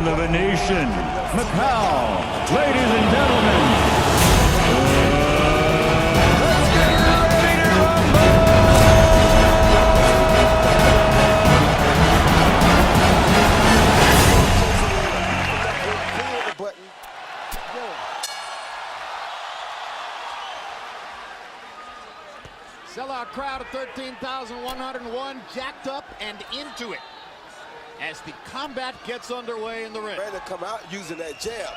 the Venetian, Macau, ladies and gentlemen, let's get ready to rumble! Sellout crowd of 13,101, jacked up and into it as the combat gets underway in the ring. Ready to come out using that jab.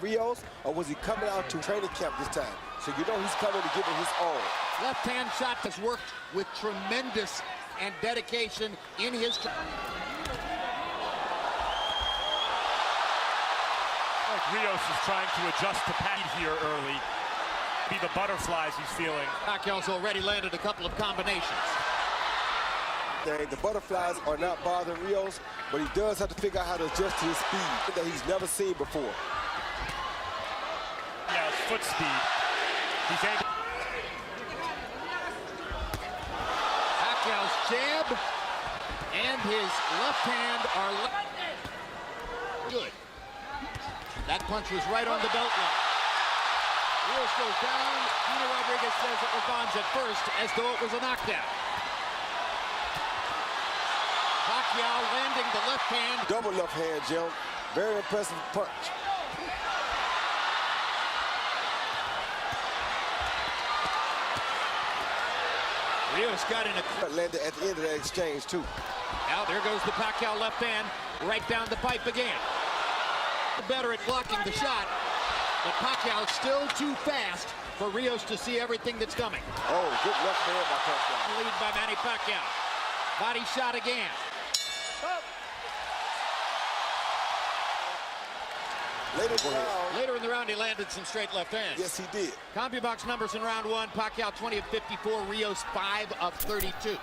Rios, or was he coming out to training camp this time? So you know he's coming to give it his all. Left hand shot has worked with tremendous and dedication in his. Like Rios is trying to adjust to Pacquiao here early. Be the butterflies he's feeling. Pacquiao's already landed a couple of combinations. The butterflies are not bothering Rios, but he does have to figure out how to adjust to his speed that he's never seen before. Yeah, his foot speed. He's able. Pacquiao's jab and his left hand are good. That punch was right on the belt line. Rios goes down. Gina Rodriguez says it was Bonds at first, as though it was a knockdown. Pacquiao landing the left hand. Double left hand, Jim. Very impressive punch. Rios got in a... Landed at the end of that exchange, too. Now there goes the Pacquiao left hand, right down the pipe again. Better at blocking the shot. But Pacquiao's still too fast for Rios to see everything that's coming. Oh, good left hand by Pacquiao. Lead by Manny Pacquiao. Body shot again. Later in the round, he landed some straight left hands. Yes, he did. CompuBox numbers in round one. Pacquiao 20 of 54. Rios 5 of 32.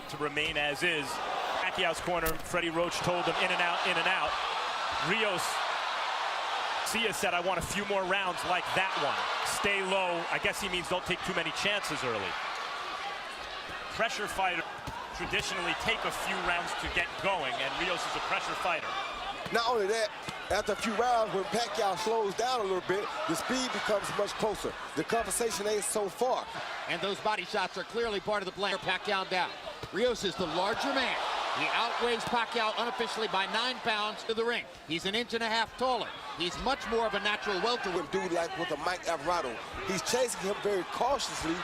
To remain as is. Pacquiao's corner, Freddie Roach told him in and out, in and out. Rios said, I want a few more rounds like that one. Stay low. I guess he means don't take too many chances early. Pressure fighter traditionally take a few rounds to get going, and Rios is a pressure fighter. Not only that, after a few rounds, when Pacquiao slows down a little bit, the speed becomes much closer. The conversation ain't so far. And those body shots are clearly part of the plan. Pacquiao down. Rios is the larger man. He outweighs Pacquiao unofficially by 9 pounds to the ring. He's an inch and a half taller. He's much more of a natural welterweight. Dude like with a Mike Alvarado. He's chasing him very cautiously,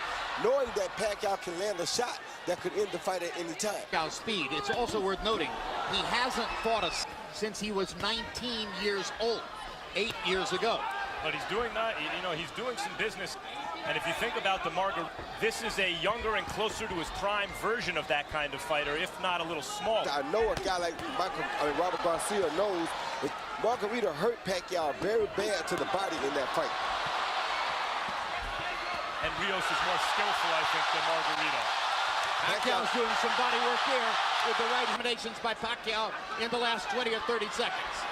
knowing that Pacquiao can land a shot that could end the fight at any time. Pacquiao's speed. It's also worth noting, he hasn't fought us since he was 19 years old, 8 years ago. But he's doing that, you know, he's doing some business. And if you think about the this is a younger and closer to his prime version of that kind of fighter, if not a little small. I know a guy like Robert Garcia knows that Margarita hurt Pacquiao very bad to the body in that fight. And Rios is more skillful, I think, than Margarita. Pacquiao's doing some body work here with the right combinations by Pacquiao in the last 20 or 30 seconds.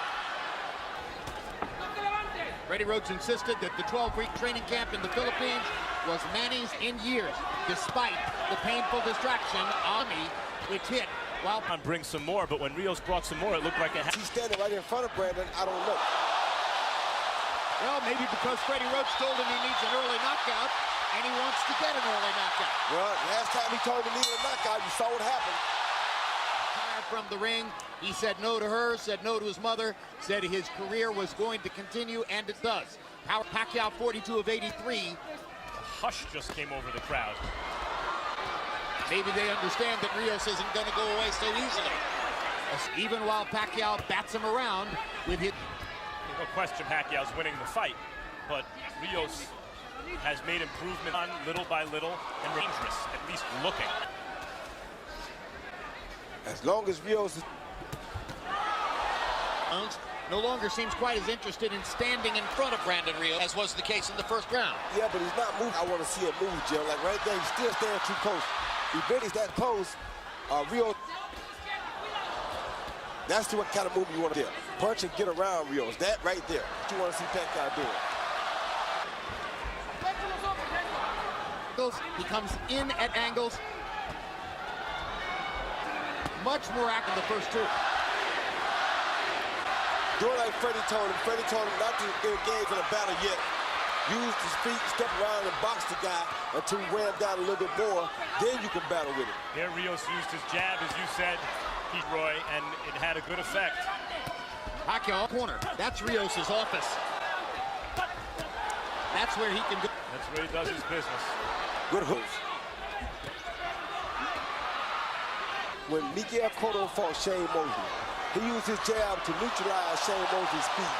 Freddie Roach insisted that the 12-week training camp in the Philippines was Manny's in years, despite the painful distraction on me, which hit while... Bring some more, but when Rios brought some more, it looked like a... He's standing right in front of Brandon, I don't know. Well, maybe because Freddie Roach told him he needs an early knockout, and he wants to get an early knockout. Well, last time he told him he needed a knockout, you saw what happened. From the ring, he said no to her, said no to his mother, said his career was going to continue, and it does. Pacquiao 42 of 83. A hush just came over the crowd. Maybe they understand that Rios isn't going to go away so easily. Even while Pacquiao bats him around with his... No question Pacquiao's winning the fight, but Rios has made improvement on little by little and dangerous, at least looking. As long as Rios no longer seems quite as interested in standing in front of Brandon Rios as was the case in the first round. Yeah, but he's not moving. I want to see him move, Joe. Like right there, he's still standing too close. If he's that close, Rios. That's what kind of move you want to do. Punch and get around Rios. That right there. What you want to see Pacquiao doing. He comes in at angles. Much more active than the first two. Doing like Freddie told him not to engage in a battle yet. Use his feet, step around and box the guy until he wear him down a little bit more. Then you can battle with him. Here, Rios used his jab, as you said, Roy, and it had a good effect. Pacquiao corner. That's Rios' office. That's where he can go. That's where he does his business. Good hooks. When Miguel Cotto fought Shane Mosley, he used his jab to neutralize Shane Mosley's speed.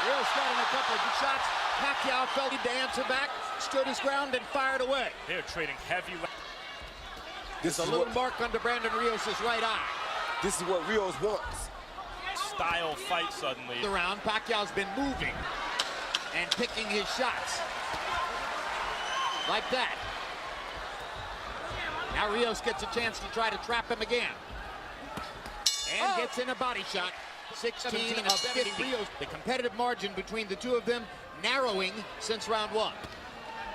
Rios got in a couple of good shots. Pacquiao felt he to answer back, stood his ground, and fired away. They're trading heavy. There's a little mark under Brandon Rios' right eye. This is what Rios wants. Style fight suddenly. The round, Pacquiao's been moving and picking his shots. Like that. Now Rios gets a chance to try to trap him again. And gets in a body shot. 16 of 50. Rios. The competitive margin between the two of them narrowing since round one.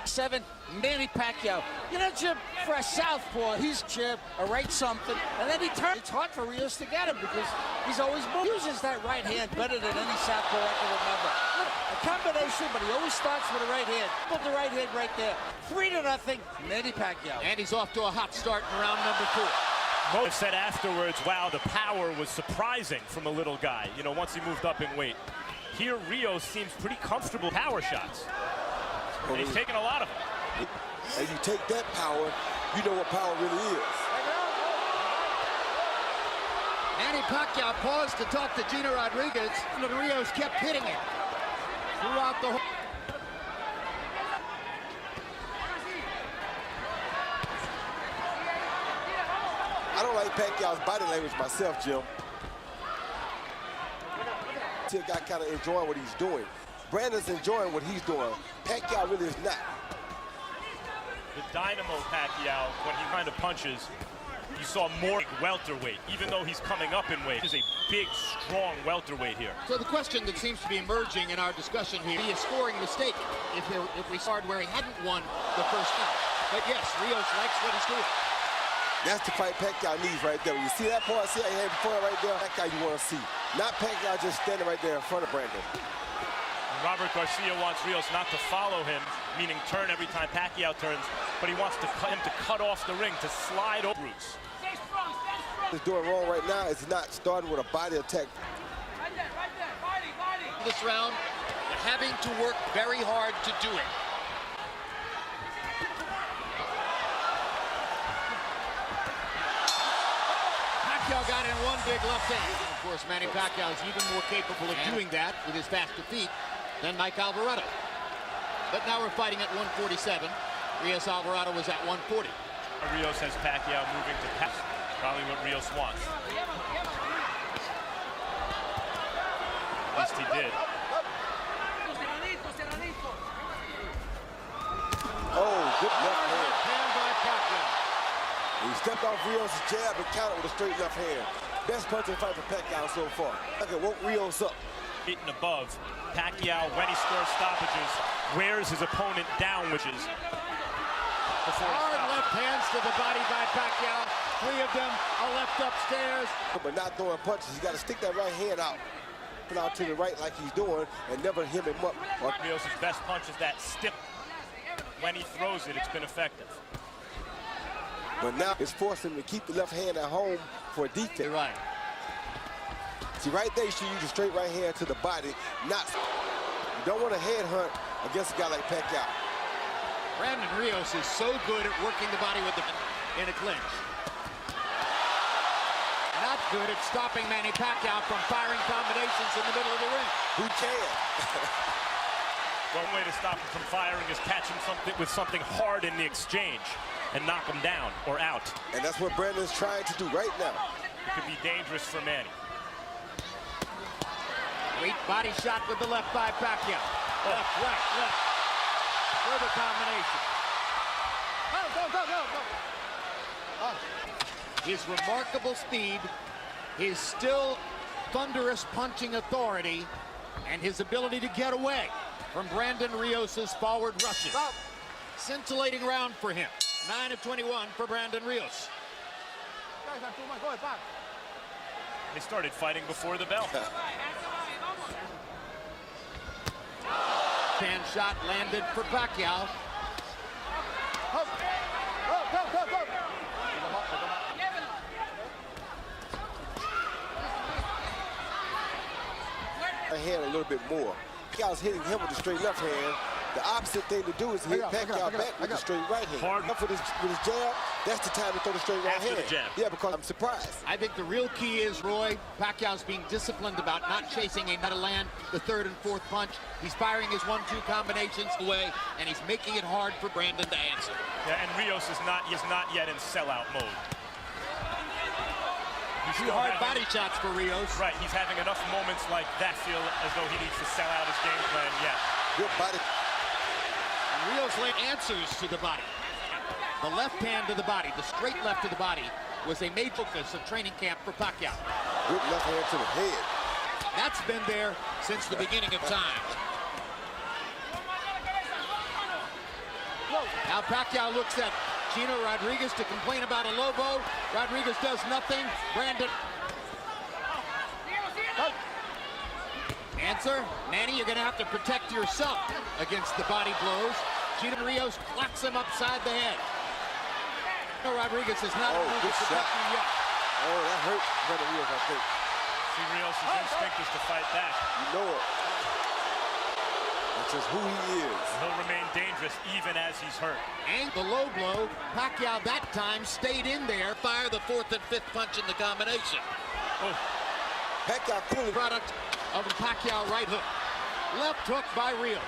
7, Manny Pacquiao. You know, Jim, for a southpaw, he's Jim, a right something, and then he turns. It's hard for Rios to get him because he's always uses that right hand better than any southpaw I can remember. A combination, but he always starts with the right hand. Put the right hand right there. 3-0, Manny Pacquiao. And he's off to a hot start in round number 4. Mo said afterwards, wow, the power was surprising from a little guy, you know, once he moved up in weight. Here, Rios seems pretty comfortable power shots. And he's taking a lot of them. And you take that power, you know what power really is. Manny Pacquiao paused to talk to Gina Rodriguez, and Rios kept hitting it throughout the whole. I don't like Pacquiao's body language myself, Jim. See a guy kind of enjoying what he's doing. Brandon's enjoying what he's doing. Pacquiao really is not. The dynamo Pacquiao, when he kind of punches, you saw more welterweight, even though he's coming up in weight. He's a big, strong welterweight here. So the question that seems to be emerging in our discussion here, be a scoring mistake if we started where he hadn't won the first round. But yes, Rios likes what he's doing. That's the fight Pacquiao needs right there. When you see that part, see how he had before right there? That guy you want to see. Not Pacquiao just standing right there in front of Brandon. Robert Garcia wants Rios not to follow him, meaning turn every time Pacquiao turns, but he wants him to cut off the ring, to slide over Roots. What he's doing wrong right now is not starting with a body attack. Right there, body. This round, having to work very hard to do it. Pacquiao got in one big left hand. Of course, Manny Pacquiao is even more capable of doing that with his faster feet than Mike Alvarado. But now we're fighting at 147. Rios Alvarado was at 140. Rios has Pacquiao moving to pass. Probably what Rios wants. At least he did. Oh, good left hand. Hand by Pacquiao. He stepped off Rios' jab and countered with a straight left hand. Best punching fight for Pacquiao so far. Okay, woke Rios up. Hitting above. Pacquiao, when he scores stoppages, wears his opponent down, which is Hard left hands to the body by Pacquiao. 3 of them are left upstairs. But not throwing punches. You got to stick that right hand out. Put out to the right like he's doing and never hit him up. Rios' best punch is that stiff. When he throws it, it's been effective. But now it's forcing him to keep the left hand at home for a defense. You're right. See, right there, you should use a straight right hand to the body. Not. You don't want to headhunt against a guy like Pacquiao. Brandon Rios is so good at working the body with in a clinch. Not good at stopping Manny Pacquiao from firing combinations in the middle of the ring. Who can? One way to stop him from firing is catch him with something hard in the exchange and knock him down or out. And that's what Brandon's trying to do right now. It could be dangerous for Manny. Great body shot with the left by Pacquiao. Left, right, left. Further combination. Go. His remarkable speed, his still thunderous punching authority, and his ability to get away from Brandon Rios' forward rushes. Scintillating round for him. 9 of 21 for Brandon Rios. They started fighting before the bell. Hand shot landed for Pacquiao. Hand a little bit more. Pacquiao's hitting him with the straight left hand. The opposite thing to do is hit Pacquiao back with the straight right hand. Hard. With his jab, that's the time to throw the straight right hand. The jab. Yeah, because I'm surprised. I think the real key is, Roy, Pacquiao's being disciplined about not chasing a to land the third and fourth punch. He's firing his 1-2 combinations away, and he's making it hard for Brandon to answer. Yeah, and Rios is not yet in sellout mode. Two hard body shots for Rios. Right, he's having enough moments like that feel as though he needs to sell out his game plan yet. Good body. And Rios laid answers to the body. The left hand to the body, the straight left to the body, was a major focus of training camp for Pacquiao. Good left hand to the head. That's been there since the beginning of time. Now Pacquiao looks at Gino Rodriguez to complain about a Lobo. Rodriguez does nothing. Brandon. Answer, Manny, you're going to have to protect yourself against the body blows. Gino Rios clacks him upside the head. Gino Rodriguez is not able to protect you yet. Oh, that hurt Brandon Rios, I think. See, Rios' instinct is to fight back. You know it. That's just who he is. He'll remain dangerous even as he's hurt. And the low blow, Pacquiao that time stayed in there, fire the fourth and fifth punch in the combination. Oh. Pacquiao cooling product of the Pacquiao right hook. Left hook by Rios.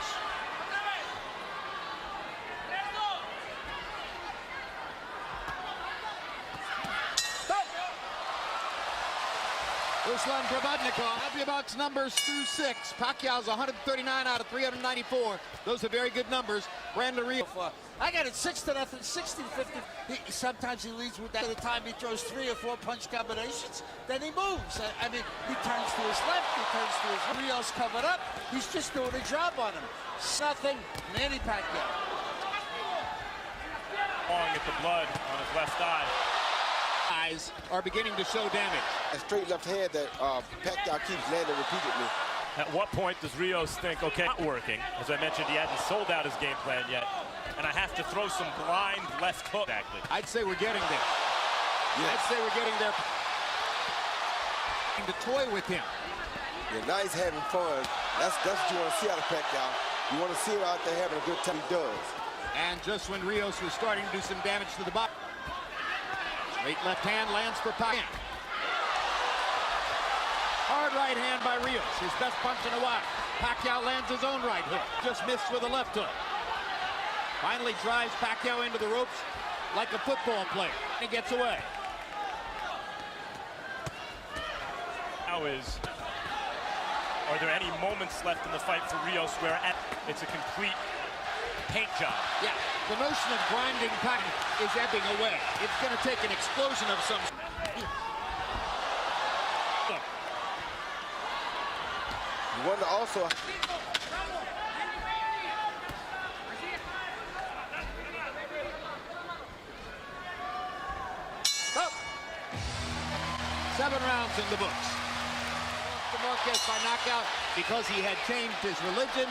Ruslan Pravadnikov, happy about numbers through 6. Pacquiao's 139 out of 394. Those are very good numbers. Brandon Rios. I got it 6-0, 60-50. Sometimes he leads with that. At the time he throws 3 or 4 punch combinations, then he moves. I mean, he turns to his left, he turns to his right. Rios covered up. He's just doing a job on him. Nothing, Manny Pacquiao. Clawing at the blood on his left eye. Eyes are beginning to show damage. A straight left hand that Pacquiao keeps landing repeatedly. At what point does Rios think, okay, not working? As I mentioned, he hasn't sold out his game plan yet. And I have to throw some blind left hook. Exactly. I'd say we're getting there. Yes. I'd say we're getting there. To toy with him. Yeah, now he's having fun. That's what you want to see out of Pacquiao. You want to see him out there having a good time. He does. And just when Rios was starting to do some damage to the body. Straight left hand lands for Pacquiao. Hard right hand by Rios, his best punch in a while. Pacquiao lands his own right hook, just missed with a left hook. Finally drives Pacquiao into the ropes like a football player. He gets away. Now are there any moments left in the fight for Rios where it's a complete paint job? Yeah, the notion of grinding Pacquiao is ebbing away. It's going to take an explosion of some. You wonder also. Oh. 7 rounds in the books. Marquez by knockout because he had changed his religion.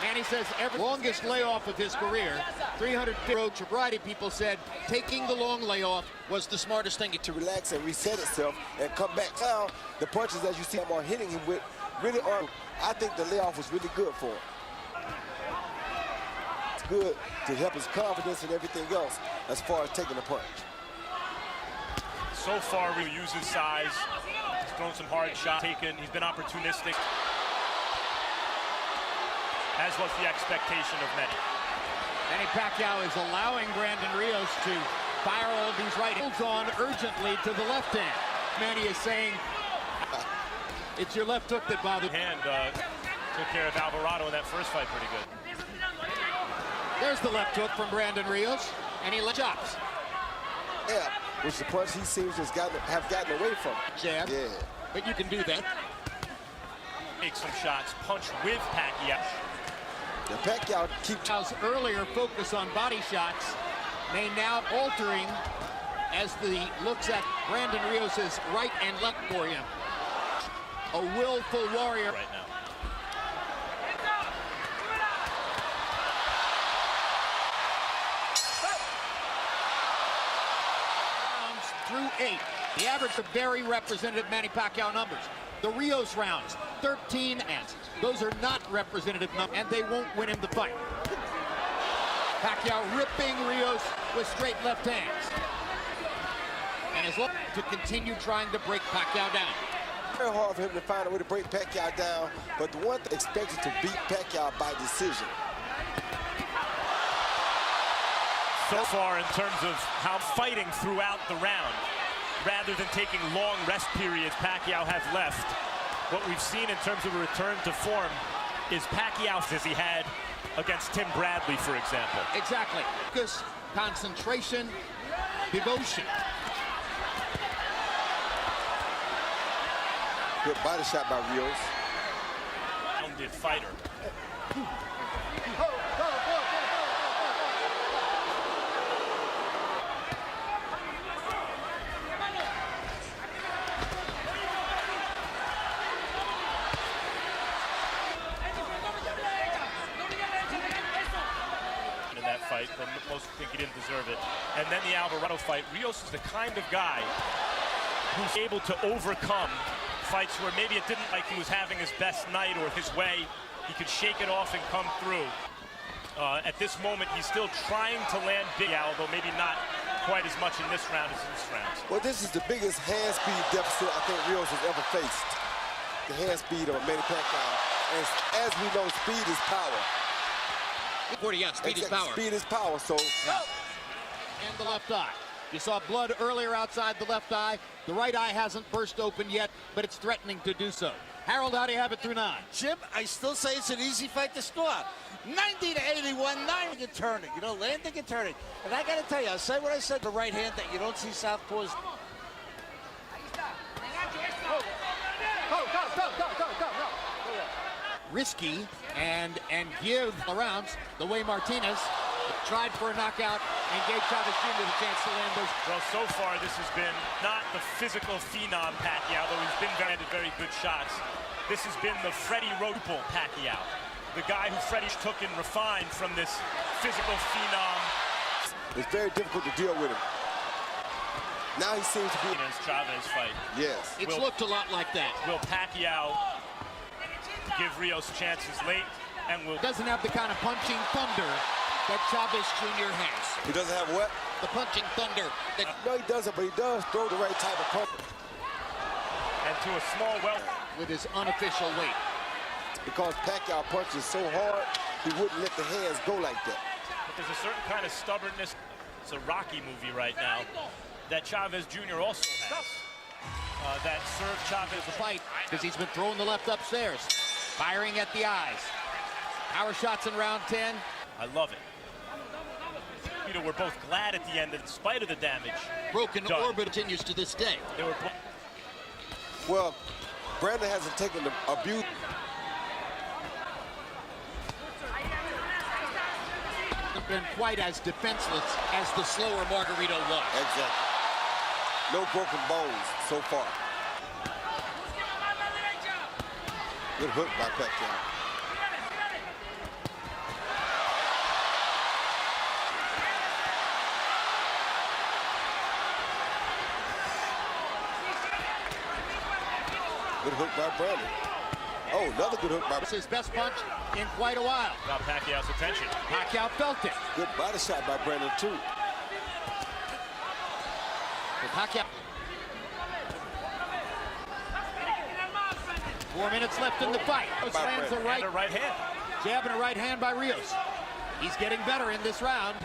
And he says every longest layoff of his career, 350 roach. A variety of people said taking the long layoff was the smartest thing. To relax and reset itself and come back. Now, the punches as you see him are hitting him with really are. I think the layoff was really good for him. It's good to help his confidence and everything else as far as taking a punch. So far, he uses size. He's thrown some hard shots, taken. He's been opportunistic. As was the expectation of many. Manny Pacquiao is allowing Brandon Rios to fire all of these right hands on urgently to the left hand. Manny is saying, it's your left hook that bothered. Hand took care of Alvarado in that first fight pretty good. There's the left hook from Brandon Rios, and he chops. Yeah, which the punch he seems to have gotten away from. Jab. Yeah. But you can do that. Make some shots, punch with Pacquiao. The Pacquiao keeps Pacquiao's earlier focus on body shots may now altering as the looks at Brandon Rios' right and left for him. A willful warrior right now. Rounds through 8. The average of very representative Manny Pacquiao numbers. The Rios rounds, 13 and those are not representative numbers, and they won't win him the fight. Pacquiao ripping Rios with straight left hands. And is looking to continue trying to break Pacquiao down. Very hard for him to find a way to break Pacquiao down, but the one expected to beat Pacquiao by decision. So far in terms of how fighting throughout the round, rather than taking long rest periods Pacquiao has left, what we've seen in terms of a return to form is Pacquiao as he had against Tim Bradley, for example. Exactly. Focus, concentration, devotion. Good body shot by Rios. Rounded fighter. Fight, but most think he didn't deserve it. And then the Alvarado fight. Rios is the kind of guy who's able to overcome fights where maybe it didn't like he was having his best night or his way. He could shake it off and come through. At this moment, he's still trying to land big, although maybe not quite as much in this round as in this round. Well, this is the biggest hand speed deficit I think Rios has ever faced. The hand speed of Manny Pacquiao. And as we know, speed is power. 40, yeah, speed is power. Speed is power, so. Yeah. And the left eye. You saw blood earlier outside the left eye. The right eye hasn't burst open yet, but it's threatening to do so. Harold, how do you have it through 9? Jim, I still say it's an easy fight to score. 90 to 81, 9 to turning. You know, landing and turning. And I got to tell you, I said what I said, the right hand that you don't see southpaws. Risky and give the rounds the way Martinez tried for a knockout and gave Chavez Jr. the chance to land those. Well, so far this has been not the physical phenom Pacquiao, though he's been very good shots. This has been the Freddie Roach Pacquiao, the guy who Freddie took and refined from this physical phenom. It's very difficult to deal with him. Now he seems to be in his Chavez fight. Yes. It's looked a lot like that. Will Pacquiao give Rios chances late, and will doesn't have the kind of punching thunder that Chavez Jr. has. He doesn't have what? The punching thunder. No, he doesn't, but he does throw the right type of punch. And to a small welter. With his unofficial weight. Because Pacquiao punches so hard, he wouldn't let the hands go like that. But there's a certain kind of stubbornness. It's a Rocky movie right now that Chavez Jr. also has. That served Chavez the fight because he's been throwing the left upstairs. Firing at the eyes. Power shots in round 10. I love it. You know, we're both glad at the end, in spite of the damage. Broken orbit continues to this day. They were well, Brandon hasn't taken the abuse. Been quite as defenseless as the slower Margarito was. Exactly. No broken bones so far. Good hook by Pacquiao. Good hook by Brandon. Oh, another good hook by... It's his best punch in quite a while. Got Pacquiao's attention. Pacquiao felt it. Good body shot by Brandon, too. Pacquiao. 4 minutes left in the fight. Slams a right hand. Jab and a right hand by Rios. He's getting better in this round.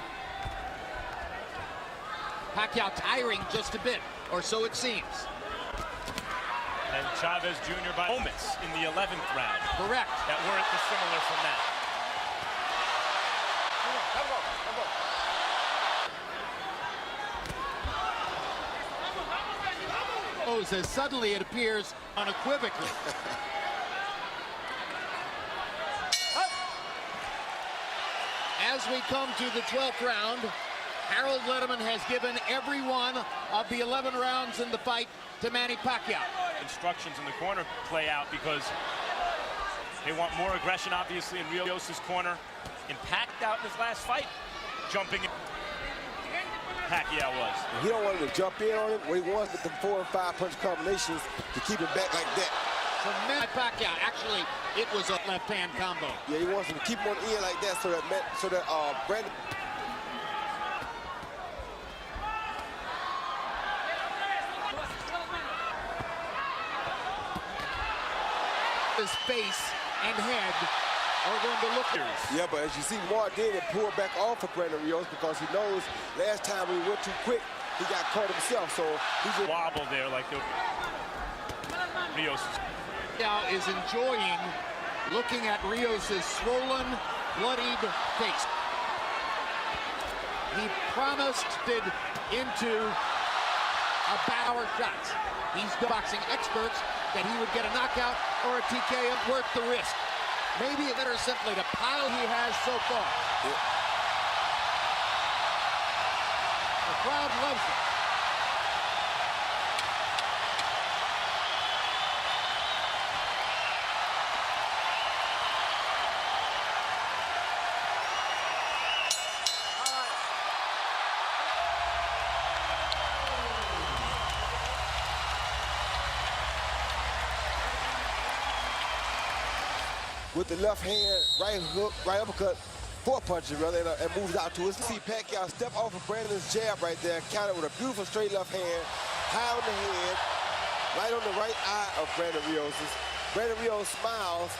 Pacquiao tiring just a bit, or so it seems. And Chavez Jr. by moments in the 11th round. Correct. That weren't dissimilar from that. As suddenly it appears unequivocally. As we come to the 12th round, Harold Letterman has given every one of the 11 rounds in the fight to Manny Pacquiao. Instructions in the corner play out because they want more aggression, obviously, in Rios' corner. And Pacquiao in his last fight, jumping in. Pacquiao was. He don't want him to jump in on him. What he wants with the 4 and 5 punch combinations to keep him back like that. Tremendous Pacquiao. Actually, it was a left-hand combo. Yeah, he wants him to keep him on the end like that so that Brandon. His face and head are going to look here. Yeah, but as you see, Mark David pulled back off of Brandon Rios because he knows last time when he went too quick, he got caught himself. So he's just wobble there like the Rios. Now is enjoying looking at Rios' swollen, bloodied face. He promised it into a battle of shots. These boxing experts that he would get a knockout or a TKO worth the risk. Maybe it's better simply the pile he has so far. Yeah. The crowd loves it. with the left hand, right hook, right uppercut, 4 punches rather, and moves out to his. See Pacquiao step off of Brandon's jab right there, counter with a beautiful straight left hand, high on the head, right on the right eye of Brandon Rios. Brandon Rios smiles,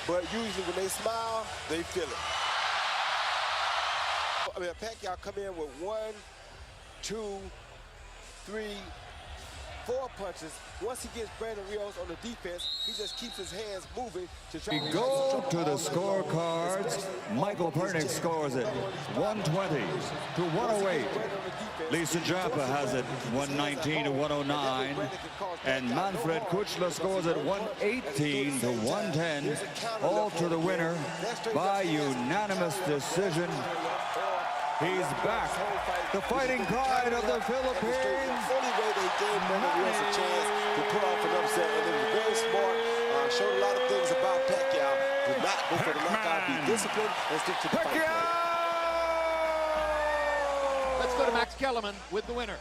but usually when they smile, they feel it. I mean, Pacquiao come in with 1, 2, 3, 4 punches. Once he gets Brandon Rios on the defense, he just keeps his hands moving to try We go to the scorecards. Michael Pernick scores it 120 to 108. Lisa Japa has it 119 to 109. And Manfred Kuchler scores it 118 to 110. All to the winner by unanimous decision. He's back, the fighting pride of the Philippines. The only way they gave Brandon Rios a chance to put off an upset, and it was very smart. Showed a lot of things about Pacquiao. Did not go for the knockout, be disciplined, and stick to the fight. Let's go to Max Kellerman with the winner.